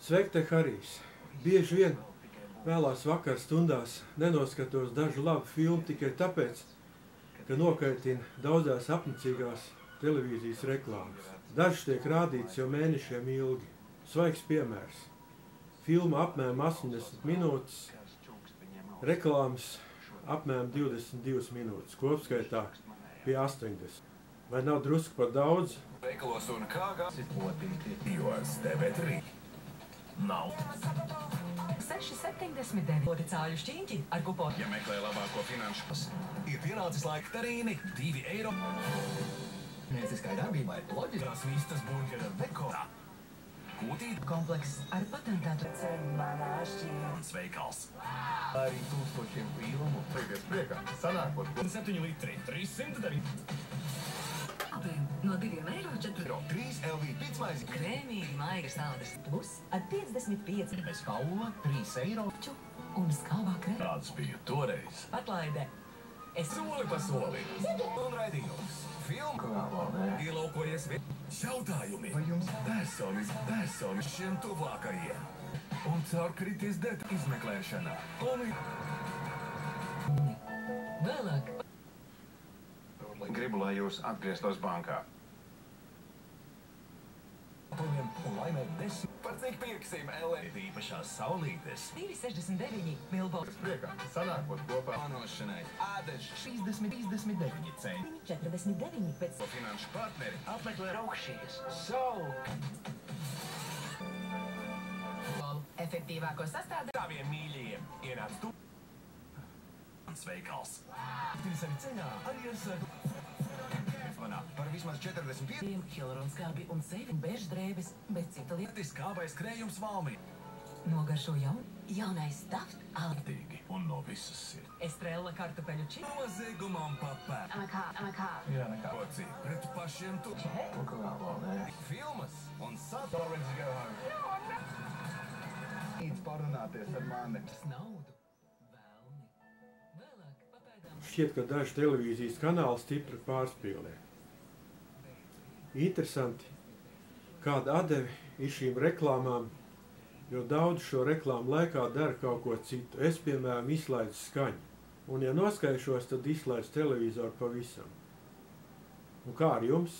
Sveiki, te Harijs! Bieži vien vēlās vakar stundās nenoskatos dažu labu filmu tikai tāpēc, ka nokaitina daudzās apnicīgās televīzijas reklāmas. Dažas tiek rādītas jau mēnešiem ilgi. Svaigs piemērs. Filma apmēram 80 minūtes, reklāmas apmēram 22 minūtes, kopskaitā pie 80. Vai nav drusku par daudz? Veikalos un kāgās ir potīti, jo TV3 nav. 6,79 poticāļu šķīņķi ar kuponu. Ja meklē labāko finanšu, ir pienācis laika tarīni 2 eiro. Nieciskai darbībai Loģiskās vistas burgera dekorā. Kūtīt komplekss ar patentētu un veikals. Arī 1000 filmu. Tagad priekā sanākot 7 litri, 309. No 2,4 eiro. 3 LV pitsmaizi. krēmīgi maigas tādas plus ar 55 Bez kaula 3 eiro. un skābā krēma. Tāds bija toreiz. Atlaide. Es Soli pa soli. Un raidījums. Filma. Ielaukojies jautājumi. Vai jums personis šiem tuvākajiem? Un caur krities deta izmeklēšanā. vēlāk. Gribu, lai jūs atgrieztos bankā. Un laimēt 10 par cik pirksim LED īpašās saulītes. 2,69 milbols. Priekā sanākot kopā plānošanai. Ādeši 39 centi. 49 pēc Finanšu partneri apmeklē raukšīs. Efektīvāko sastādā. saviem mīļajiem. Ienāc tu. Mans veikals. Savi ceļā arī ar sardu. Par vismaz 45 hialuronskābi un sevi bežu drēbes, bet cita lieta skābais krējums valmī. nogaršo jaunais taft Tīgi un no visas sirds. Estrella kartupeļu čips. Noziegumam papē. Jā, nekā. Poci, pret pašiem tu. Filmas un Orange go home. Īdz parunāties ar mani. Naudu. Vēlni. Vēlāk papēdām. Šķiet, ka daži televīzijas kanāli stipri pārspīlē. Interesanti, kāda atdeve ir šīm reklāmām, jo daudz šo reklāmu laikā dara kaut ko citu. Es, piemēram, izslēdzu skaņu. Un, ja noskaišos, tad izslēdzu televizoru pavisam. Un kā ar jums?